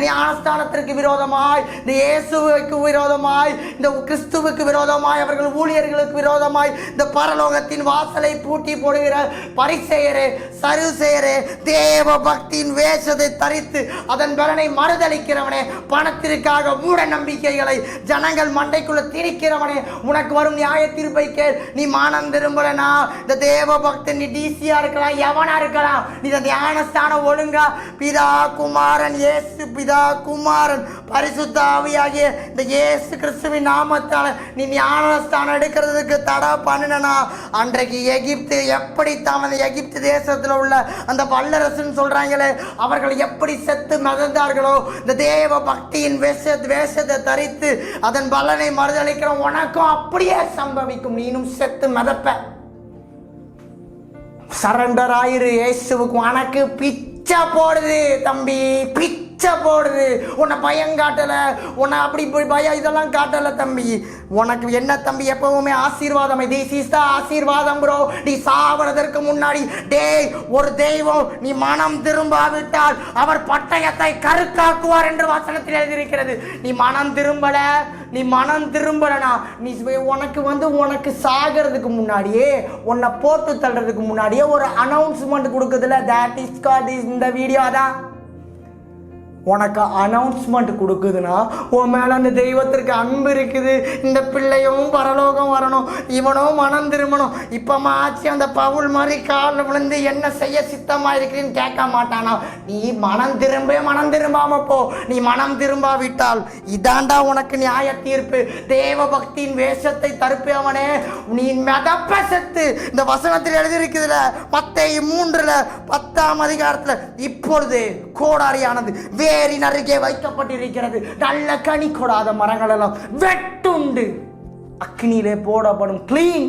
ஞானஸ்தானத்திற்கு விரோதமாய், இந்த இயேசுவுக்கு விரோதமாய், இந்த கிறிஸ்துவுக்கு விரோதமாய், அவர்கள் ஊழியர்களுக்கு விரோதமாய் இந்த பரலோகத்தின் வாசலை பூட்டி போடுகிற பரிசேயரே, சருசேயரே, தேவ பக்தியின் வேஷத்தை தரித்து அதன் பலனை மறுதளிக்கிறவனே, பணத்திற்காக மூட நம்பிக்கைகளை ஜனங்கள் மண்டைக்குள்ள திணிக்கிறவனே, உனக்கு வரும் நியாய தீர்ப்பை கேள். நீ மனம் திரும்பலனா, இந்த தேவ பக்தன், நீ டிசியா இருக்கலாம், எவனா இருக்கலாம், நீ இந்த ஞானஸ்தானம் ஒழுங்கா பிதா குமாரன் இயேசு, பிதா குமாரன் பரிசுத்த ஆவியாகிய இந்த இயேசு கிறிஸ்துவின் நாமத்தால நீ ஞானஸ்தானம் எடுக்கிறதுக்கு தடை பண்ணினா, அன்றைக்கு எகிப்து எப்படி அந்த எகிப்து தேசத்தில் உள்ள அந்த வல்லரசுன்னு சொல்றாங்களே, அவர்கள் எப்படி செத்து மிதந்தார்களோ, இந்த தேவ பக்தியின் வேஷத்தை தரித்து அதன் பலனை மறுதளிக்கிற உனக்கும் அப்படியே சம்பவிக்கும். நீனும் செத்து மிதப்ப. சரண்டர் ஆயிரு இயேசுவுக்கு. உனக்கு பிச்சை போடுது தம்பி, பிச்சை போடுது. உன்னை பயம் காட்டல, உன்னை அப்படி பயம் இதெல்லாம் காட்டல தம்பி. உனக்கு என்ன தம்பி, எப்பவுமே ஆசீர்வாதம். திஸ் இஸ் த ஆசீர்வாதம் ப்ரோ. நீ சாவறதற்கு முன்னாடி டேய், ஒரு தெய்வம் நீ மனம் திரும்பாவிட்டால் அவர் பட்டயத்தை கருக்காக்குவார் என்று வசனத்தில் எழுதியிருக்கிறது. நீ மனம் திரும்பல, நீ மனம் திரும்பலனா, நீ உனக்கு சாகிறதுக்கு முன்னாடியே, உன்னை போட்டு தள்ளுறதுக்கு முன்னாடியே ஒரு அனௌன்ஸ்மெண்ட் கொடுக்குதுல, தட் இஸ் கால்ட் இந்த வீடியோ தான் உனக்கு அனௌன்ஸ்மெண்ட் கொடுக்குதுன்னா உன் மேலே அந்த தெய்வத்திற்கு அன்பு இருக்குது. இந்த பிள்ளையும் பரலோகம் வரணும், இவனும் மனம் திரும்பணும். இப்போ ஆச்சு அந்த பவுல் மாதிரி காலில் விழுந்து என்ன செய்ய சித்தமாக இருக்கிறேன்னு கேட்க மாட்டானா? நீ மனம் திரும்பாம போ. நீ மனம் திரும்பாவிட்டால் இதாண்டா உனக்கு நியாய தீர்ப்பு. தேவ பக்தியின் வேஷத்தை தருப்பவனே, நீ மிதப்ப செத்து. இந்த வசனத்தில் எழுதியிருக்குதுல, மத்தேயு 3:10 இப்பொழுது கோடாரியானது வேரின் அருகே வைக்கப்பட்டிருக்கிறது. நல்ல கனி கொடாத மரங்கள் எல்லாம் வெட்டுண்டு அக்னியிலே போடப்படும். கிளீன்